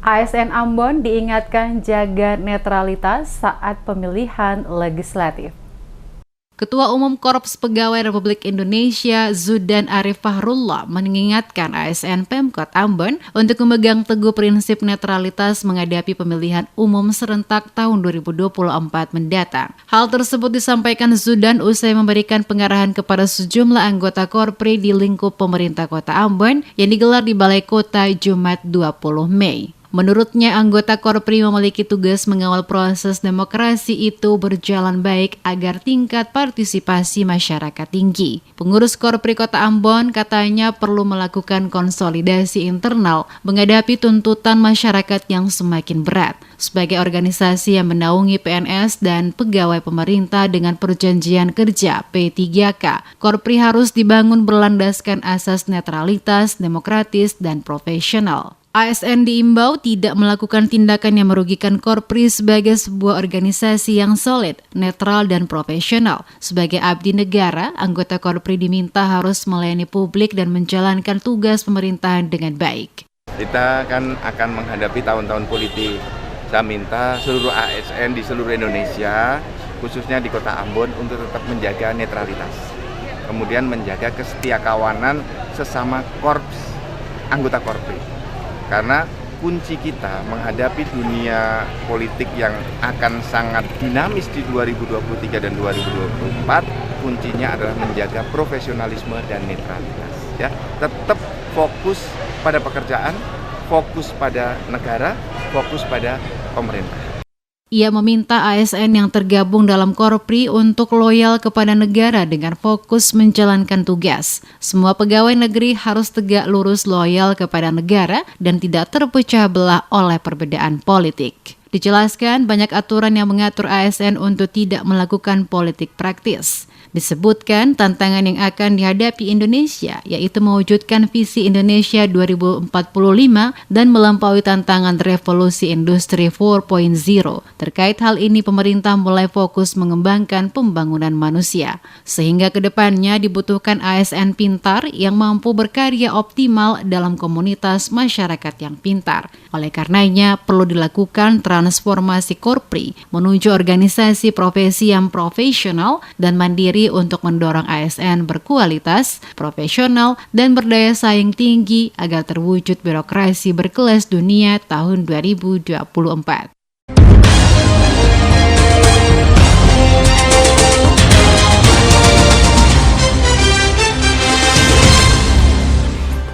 ASN Ambon diingatkan jaga netralitas saat pemilihan legislatif. Ketua Umum Korps Pegawai Republik Indonesia Zudan Arif Fahrullah mengingatkan ASN Pemkot Ambon untuk memegang teguh prinsip netralitas menghadapi pemilihan umum serentak tahun 2024 mendatang. Hal tersebut disampaikan Zudan usai memberikan pengarahan kepada sejumlah anggota Korpri di lingkup pemerintah Kota Ambon yang digelar di Balai Kota Jumat 20 Mei. Menurutnya, anggota Korpri memiliki tugas mengawal proses demokrasi itu berjalan baik agar tingkat partisipasi masyarakat tinggi. Pengurus Korpri Kota Ambon katanya perlu melakukan konsolidasi internal menghadapi tuntutan masyarakat yang semakin berat. Sebagai organisasi yang menaungi PNS dan pegawai pemerintah dengan perjanjian kerja P3K, Korpri harus dibangun berlandaskan asas netralitas, demokratis, dan profesional. ASN diimbau tidak melakukan tindakan yang merugikan Korpri sebagai sebuah organisasi yang solid, netral, dan profesional. Sebagai abdi negara, anggota Korpri diminta harus melayani publik dan menjalankan tugas pemerintahan dengan baik. Kita akan menghadapi tahun-tahun politik. Saya minta seluruh ASN di seluruh Indonesia, khususnya di Kota Ambon, untuk tetap menjaga netralitas. Kemudian menjaga kesetiakawanan sesama korps, anggota Korpri. Karena kunci kita menghadapi dunia politik yang akan sangat dinamis di 2023 dan 2024, kuncinya adalah menjaga profesionalisme dan netralitas. Ya, tetap fokus pada pekerjaan, fokus pada negara, fokus pada pemerintah. Ia meminta ASN yang tergabung dalam Korpri untuk loyal kepada negara dengan fokus menjalankan tugas. Semua pegawai negeri harus tegak lurus loyal kepada negara dan tidak terpecah belah oleh perbedaan politik. Dijelaskan banyak aturan yang mengatur ASN untuk tidak melakukan politik praktis. Disebutkan tantangan yang akan dihadapi Indonesia yaitu mewujudkan visi Indonesia 2045 dan melampaui tantangan revolusi industri 4.0. Terkait hal ini pemerintah mulai fokus mengembangkan pembangunan manusia. Sehingga kedepannya dibutuhkan ASN pintar yang mampu berkarya optimal dalam komunitas masyarakat yang pintar. Oleh karenanya perlu dilakukan transformasi Korpri menuju organisasi profesi yang profesional dan mandiri untuk mendorong ASN berkualitas, profesional, dan berdaya saing tinggi agar terwujud birokrasi berkelas dunia tahun 2024.